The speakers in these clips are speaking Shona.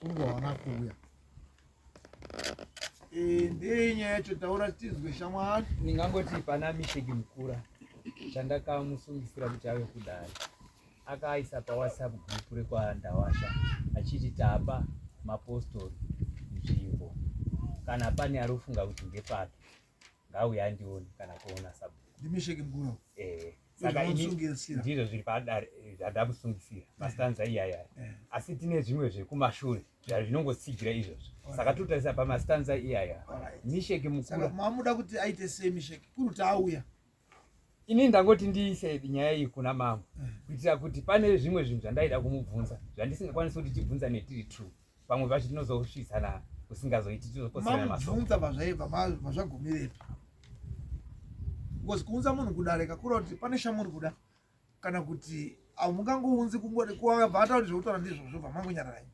ungaona kuuya ndenya yacho taura tizwe shamwari. Ningangoti pana Misheki Mukura chandakamusungisira kuti ave kudare akaisa paWhatsApp group rekwaNdawasha achiti tapa mapostori nzvimbo kana pane arufunga kuti ngepake ngauya ndione kana kuona sabu Misheki Mukura saka ndizvo zviri padare zvadamusungisira mastanza iyaya asi tine zvimwe zvekumashure zvinongotsigira izvozvo saka totarisa pamastanza iyaya Misheki Mukura mamuda kuti aite sei Misheki kuri auya. Ini ndangoti ndiise nyaya iyi kuna mama kuitira kuti pane zvimwe zvinhu zvandaida kumubvunza zvandisingakwanisi kuti tibvunza netiri true pamwe pacho tinozosvisana kusingazoiti tizoposana mabvunza pazvaibva mazvagumirepi ngozi kuunza munhu kudare kakura kuti pane shamuri kuda kana kuti amungangounzi kungoti kuwabvata kuti zvekutaura ndizvozvo bvamangonyararai.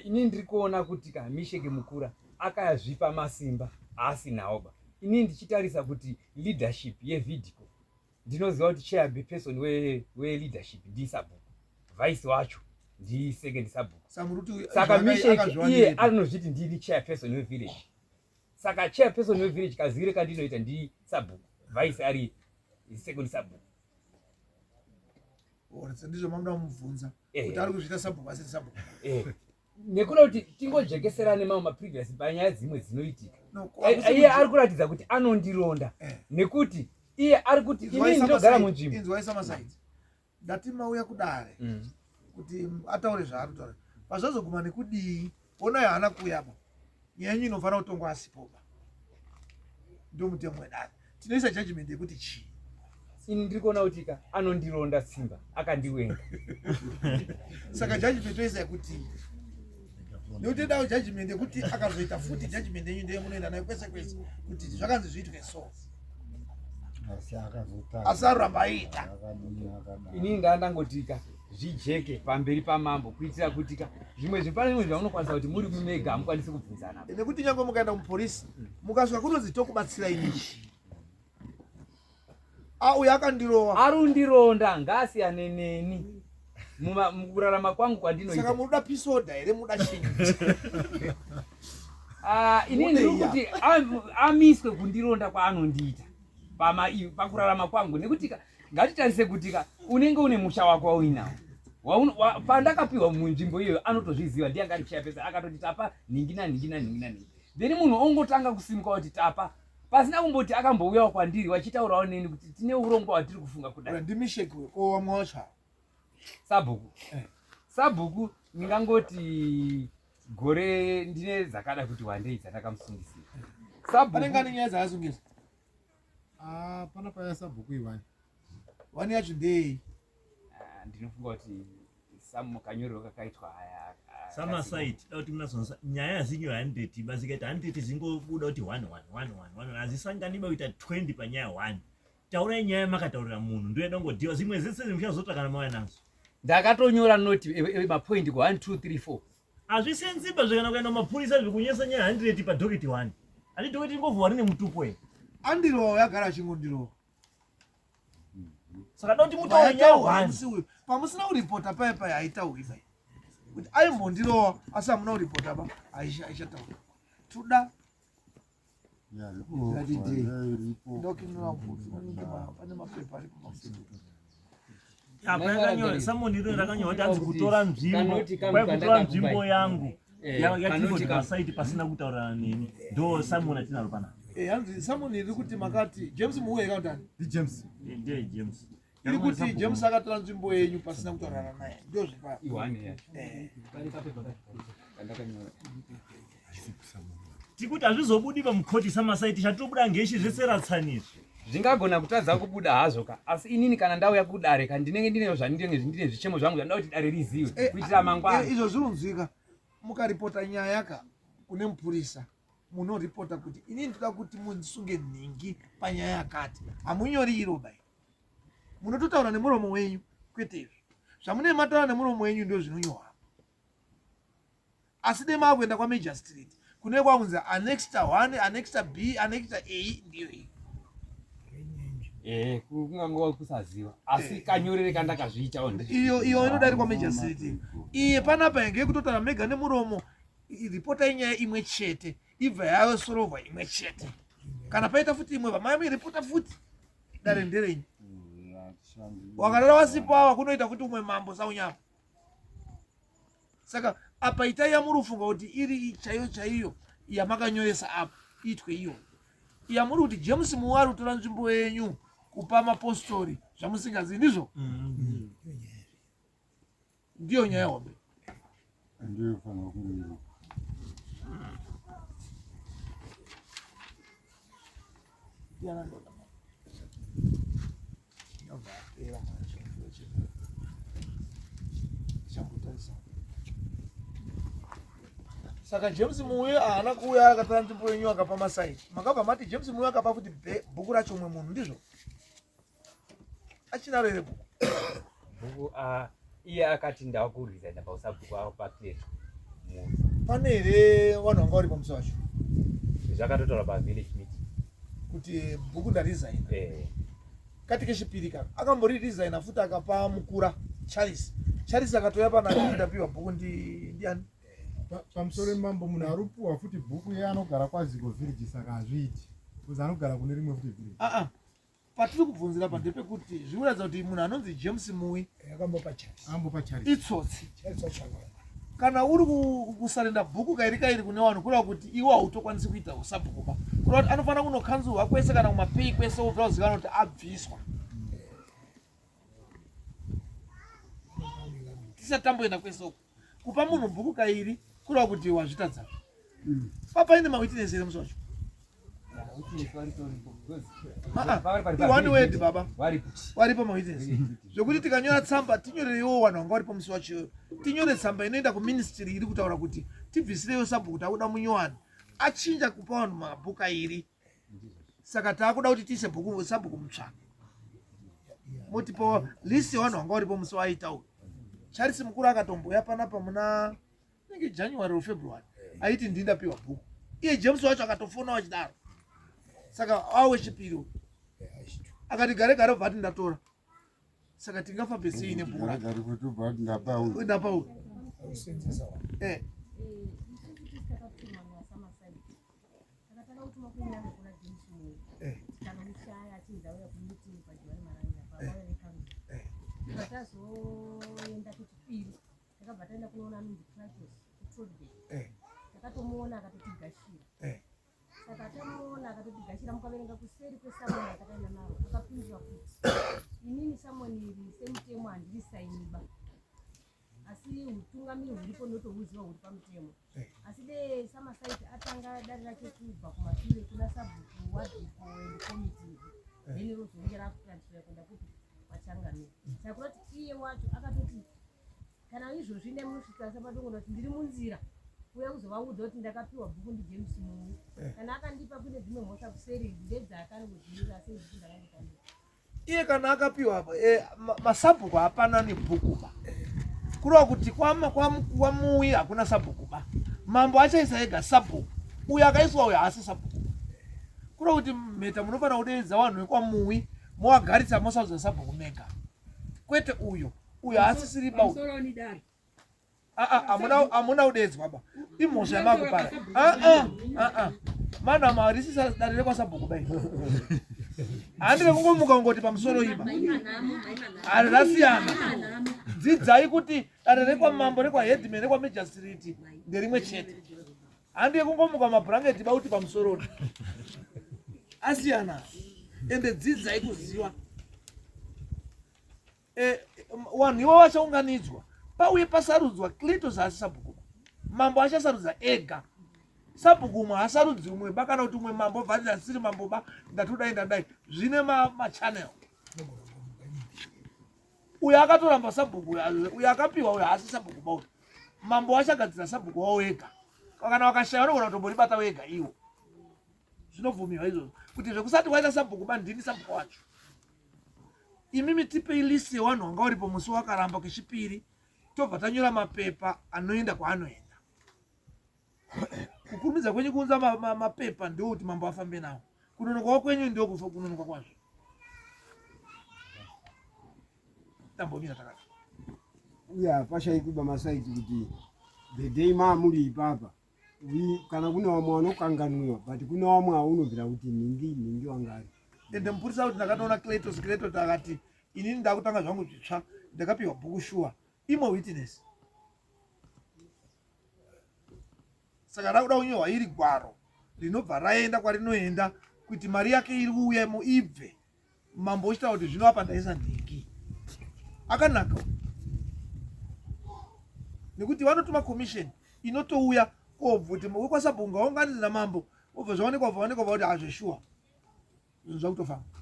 Ini ndiri kuona kuti Misheki Mukura akazvipa masimba aasinawoba. Ini ndichitarisa kuti leadership yevidiko ndinoziva kuti chairperson we-leadership ndiSabhuku, vice wacho ndi2nd Sabhuku. Saka Misheki iye anozviti ndiri chairperson wevillage. Saka chairperson wevillage kazivire kandinoita ndiSabhuku, vice ari 2nd Sabhuku. Ndizvo mamuda kumubvunza kuti ari kuzviita Sabhuku asiri Sabhuku. Nekuda kuti tingojekeserane mamwe maprevious panyaya dzimwe dzinoitika. Iye ari kuratidza kuti anondironda nekuti iye ari kuti ini ndinogara munzvimbo. Inzwaisa masaiti. Ndati mauya kudare kuti ataure zvaanotaura. Pazvazoguma nekudii ona yaana kuyaba. Nyenyu inofanira kutongwa asipoba. Ndio mutemo wedare. Tinoisa judgment yekuti chii. Ini ndiri kuona kuti anondironda simba akandiwenga. Saka judgment toisa yekuti ndotodawo judgment yekuti akazoita futi judgment yenyu ndiye munoenda nayo kwese kwese kuti zvakanzi zviitwe so. Asaramba aita. Ini ndandangotika zvijeke pamberi pamambo kuitira kuti zvimwe zvipana zvimwe zvaunokwanisa kuti muri mumega amukwanisi kubvunzana. Nekuti nyange mukaenda mupolisi mukasvika kunonzi tokubatsira inini. Uya akandirowa. Arundironda ngasiyane neni. Mukurarama kwangu kwandinoita. Saka munoda pisoda here muda chinyi. Ini ndiri kuti amiswe kundironda kwaanondiita pakurarama kwangu nekuti ngatitarise kuti unenge une musha wako wauinawo pandakapiwa munzvimbo iyoyo anotozviziva ndiye angari chairperson akatoti tapa ningina then munhu ongotanga kusimuka kuti tapa pasina kumboti akambouyawo kwandiri wachitaurawo neni kuti tine urongwa hwatiri kufunga kudai. Ndimisheki ko wamwacha Sabhuku. Sabhuku ndingangoti gore ndine zakada kuti wandei dzandakamusungisira. Sabhuku panengani nyaya dzakasungisa. Pana paya Sabhuku iwani. Wani yacho ndei. Ndinofunga kuti samukanyorero kakaitwa haya. Sama site kuti munazonsa nyaya zinyo 100 basikaita 100 zingobuda kuti 1 azisangani kuita 20 panyaya 1. Taura nyaya makataurira munhu ndoenda ngodiwa zimwe zese zimchazota kana mauya nazo. Ndakatonyora noti mapoint ku 1 2 3 4. Azvisenziba zvikana kuenda mapurisa zvikunyesa nyaya 100 pa docket 1. Ani docket ingovhwa rine mutupo ere. Andiro yagara chingondiro. Saka doti mutaura nyaya 1. Pamusina kuripota paya aita uiva. Kuti aimbondiro asi amuna kuripota pa Aisha taura. Tuda samoniro rakanyora kuti anzi kutora nzvimbo yangu yativoti pasaiti pasina kutaurana neni ndo Simon atinaro pana. Hanzi Simon iri kuti makati James muuye kautani James ndiye James iri kuti James akatora nzvimbo yenyu pasina kutaurana naye ndio zvipa iwani tikuti hazvizobudi pamukoti samasaiti chatobuda ngechi zvese ratsanizvi zvingagona kutadza kubuda hazvo asi inini kana ndauya kudare ndinenge ndinewo zvandine zvichemo zvangu zvandida kuti dare rizive kuitira mangwana. Izvo zvinonzwika mukaripota nyaya kune mupurisa munoripota kuti inini ndoda kuti mundisunge nhingi panyaya yakati hamunyori iro bai munototaura nemuromo wenyu kwete izvo zvamune mataura nemuromo wenyu ndio zvinonyora asi dai maakuenda kwaMajor Street kune kwakunzi annexta 1 annexta B annexta A ndiyo iyi. Kungangova kusaziva asi kanyorere kandakazviitawo iyo inodarikwa Major Street iye panapa ngekutotaura mega nemuromo ripota inyaya imwe chete ibva yasorovha imwe chete. Kana paita futi imwe vamai ripota futi dare nderenyu. Wakarara wasipo ava kunoita kuti umwe mambo saunyama. Saka apa itai yamurufunga kuti iri chaiyo chaiyo yamakanyoresa apa itwe iyo. Yamuri kuti James Muwari utora nzvimbo yenyu kupa mapostori zvamusingazivi ndizvo. Ndiyo nyaya hombe. Ndiyo fana kunge. Saka James Muwari haana kuuya akatora nzvimbo yenyu akapa masaiti. Makabva mati James Muwari akapa kuti bhuku racho umwe munhu ndizvo. Achinaro here bhuku? Bhuku iye akati ndakuresigna pausabhuku apo papeto. Pane here vanhu vanga vari pamusi wacho Zvakatotaura pavillage meeting kuti bhuku ndaresigna. Kati kechipiri kaka akamboriresigna futi akapa mukura Charles. Charles akatoya pana ndapiwa bhuku ndiani? Pamusoro mambo munhu arupuwa futi bhuku yeanogara kwaZiko village saka hazviiti. Kuzi anogara kune rimwe futi village. Patiri kubvunzira pa ndepekuti zvikuratidza kuti munhu anonzi James Muwari ambopa Charles. itsotsi. Kana uri kusarenda bhuku kairi kune vanhu kureva kuti iwe hautokwanisi kuita usabhuku ba. Kureva kuti anofanira kunokanzurwa kwese kana kumapei kwese ubva uzikanwa kuti abviswa. Tisati tamboenda kwese uko. Kupa munhu bhuku kairi kureva kuti wazvitadza. Papaine mawitness here musi wacho. One word baba. Waripo mawitness. Zvokuti tikanyora tsamba tinyorerewo vanhu vanga varipo musi wacho. Tinyore tsamba inoenda kuministry iri kutaura kuti tibvisirewo sabhuku takuda munyowani. Achinja kupa vanhu mabhuku airi. Saka taakuda kuti tiise bhuku sabhuku mutsva. Motipo list yevanhu vanga varipo musi waitaura. Charles mukuru akatomboya panapa muna nenge January or February. Aiti ndindapiwa bhuku. Iye James wacho akatofona wachidaro. Saka awe chipiri. Akati gare bvati ndatora. Saka tingafambe sei nebhuku. Gare kuti bvati ndapaura. Ndapaura. Takatomuona akatotigashira. Saka tamuona akatotigashira mukaverenga kuseri kweSamuel atakaenda naro akapinzwa kuti inini Samuel iri semutemo handirisainiba. Asi utungamiri huripo ndotohuziva huri pamutemo. Asi de samasaiti atanga dare rake kubva kumashure kuna sabhuku wadhipo committee. Then rozonge rakutransfer kuenda kuti wachangamira. Saka kuti iye wacho akatoti kana izvozvi nemusvika sapadongono kuti ndiri munzira uya kuzovaudza kuti ndakapiwa bhuku ndiJames Muwari. Kana akandipa kune dzimwe mhosva kuseri ndedzaakanokudzivira sei kuti ndakandikandira. Iye kana akapiwa masabhuku hapana nebhuku ba. Kureva kuti kwaMuwari hakuna sabhuku ba. Mambo achaisa ega sabhuku. Uyo akaiswa uyo haasi sabhuku. Kureva kuti mheta munofanira kuderedza vanhu vekwaMuwari moagaritsa mosaudza sabhuku mega. Kwete uyo haasisiri ba. Hamuna udedzwa ba. Imhosva yamakupara. Mana marisi dare rekwasabhuku bai. Handire kungomuka kungoti pamusoro iba. Rasiyana. Dzidzai kuti dare rekwamambo rekwaHeadman rekwaMajistrate nderimwe chete. Handire kungomuka mabhurangeti bauti pamusoro. Asiyana. Ende dzidzai kuziva. Vanhu ivo vachaunganidzwa. Pauye pasarudzwa Cletus haasi sabhuku. Mambo achasarudza ega. Sabhuku umwe hasarudzi umwe ba kana kuti umwe mambo bva ndasiri mambo ba ndatodai ndadai. Zvine machannel. Uyo akatoramba sabhuku uyo akapiwa uyo haasi sabhuku ba. Mambo achagadzira sabhuku wao ega. Kana wakashaya unogona kutomboribata wega iwo. Zvinobvumirwa izvozvo. Kuti zvekusati waita sabhuku ba ndini sabhuku wacho. Imimi tipei list yevanhu vanga varipo musi wakaramba kechipiri. Tobva tanyora mapepa anoenda kwaanoenda. Kukurumidza kwenyu kuunza mapepa ndio kuti mambo afambe nawo. Kunonoka kwenyu ndio kufa kunonoka kwazvo. Tambomira takati. Uya pashaikuba masaiti kuti the day mamuri ipapa kana kuna wamwe wanokanganwa but kuna wamwe aunobvira kuti ningi wangari ende mupurisa kuti ndakatoona Cletus akati inini ndakutanga zvangu zvitsva ndakapiwa bhuku shuwa imwe witness saka rakuda kunyorwa iri gwaro rinobva raenda kwarinoenda kuti mari yake iri kuuya muibve mambo uchitaura kuti zvino apa ndaisa ndingi akanaka nekuti vanotuma commission inotouya kobvuti wekwasabhunga waunganidza namambo obva zvaonekwa kuti hazveshuwa zvinhu zvakutofamba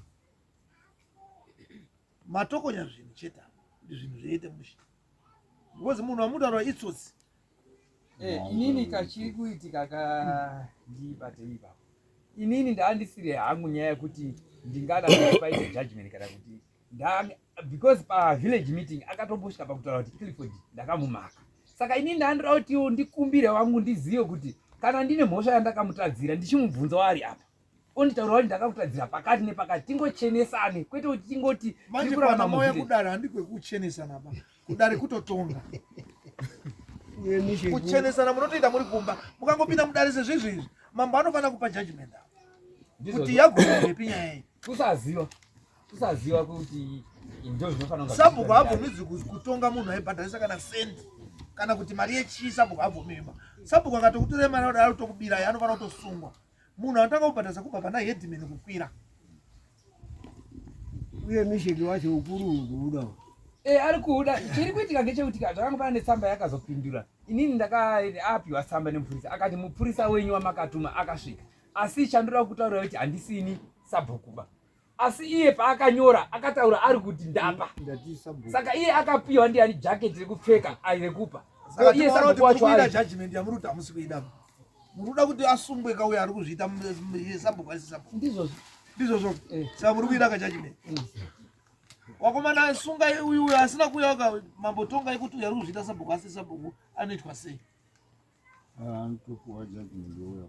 matokonya zvinhu cheta kuti zvinhu zviite mushe because munhu wamutaura itsotsi inini kachiri kuitika kandibate ipapo inini ndaandisire hangu nyaya yekuti ndingada kuti paite judgment kana kuti because pavillage meeting akatombosvika pakutaura kuti Clifford ndakamumaka saka inini ndaandira kuti ndikumbire wangu ndizive kuti kana ndine mhosva yandakamutadzira ndichimubvunza ari apa onditaura kuti ndakamutadzira pakati nepakati tingochenesane kwete kuti tingoti manje pana mauya kudare handikwekuchenesana ba kudare kutotonga kuchenesana munotoita muri kumba mukangopinda mudare sezvizvi mambo anofana kupa judgment kuti yagoepi nyaya iyi kusaziva kuti ndo zvinofana sabhuku haabvumidzwi kutonga munhu aibhadharisa kana sendi kana kuti mari yechii sabhuku haabvumiba sabhuku akatokutorera mari adaro tokubirai anofana kutosungwa munhu anotanga kubhadharisa kubva pana headman kukwira uye misheki wacho ukuru kuuda ari kuuda chiri kuitika ngechekuti zvakangofana netsamba yakazopindura inini ndakaapiwa tsamba nemupurisa akati mupurisa wenyu wamakatuma akasvika asi chandoda kutaura kuti handisini sabhukuba asi iye paakanyora akataura ari kuti ndapa saka iye akapiwa ndiani jaketi rekupfeka airekupa saka iye sabhuku wacho ari judgment yamuri kuti hamusi kuida muruda kuti asungwe kauya ari kuzviita sabhuku asi sabhuku ndizvozvo saka muri kuida kajudgment wakomana asunga uyu asina kuya mambotonga ikuti uyu ari kuzviita sabhuku asi sabhuku anoitwa sei anotopuwa judgment youya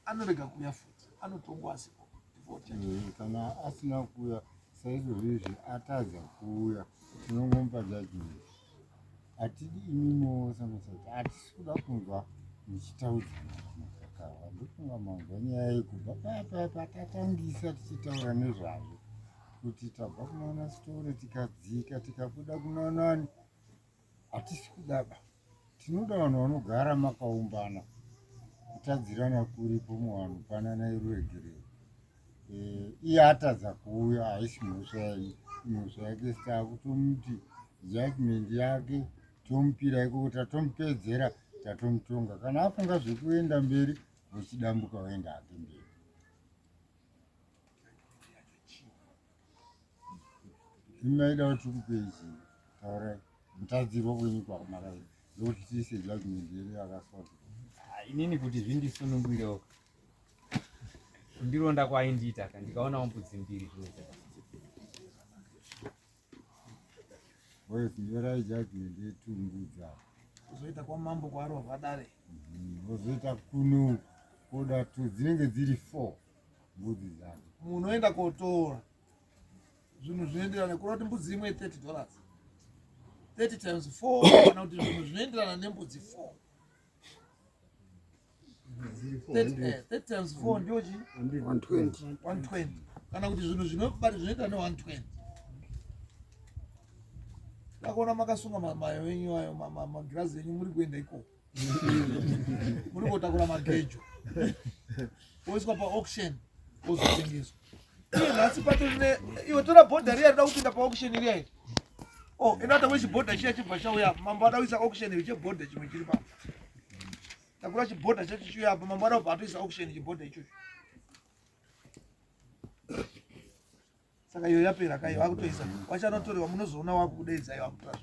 anorega kuya futi anotongwa asipo kana asina kuya saizvozvizvi atadza kuuya tinongomupa judgment hatidi imimo samusati hatisi kuda kunzwa muchitaudzana makakawa ndokunga manzwa nyaya yekubva papapa tatangisa tichitaura nezvazvo kuti tabva kunoona sitore tikadzika tikabuda kunoonani hatisi kudaba tinoda vanhu vanogara makaumbana kutadzirana kuripo muvanhu panana iruregerero iye atadza kuuya haisi mhosva yake sitakutomuti judgment yake tomupira iko tatomupedzera tatomutonga kana afunga zvekuenda mberi uchidambuka waenda hake mberi imaida kuti tikupeichi taurai mutadzirwa kwenyika makaita ndokuti tiise judgment yedu yakasauka inini kuti zvindisununguirewo ndironda kwaindiita ndikaonawo mbudzi mbiri nyorai judgment yetumbudza kuzoita kwamambo kwaaro vadare vozoita kuno koda tu dzinenge dziri 4 mbudzi dzake munhu oenda kotora zvinhu zvinoenderana kura kuti mbudzi imwe $30 30 times 4 kana kuti zvinhu zvinoenderana nembudzi 4 30 times 4 ndiochi 120 kana kuti zvinhu zvinoita ne120 takuona makasunga mayo wenyu ayo magirazi enyu muri kuenda ikoko muri kotakura magejo oiswa paauction ozotengeswa iye nhasi patorine iwe tora bhodha riya rida kupinda paauction riya iri inata wechibhodha chiya chibva chauya mambo ada kuisa auction chebhodha chimwe chiri pa takura chibhodha chacho chiuya apa mambo ada kubva atoisa auction chibhodha ichocho saka iyo yapera kaiyo akutoisa wachanotoriwa munozoona wakukudeidza iyo akutora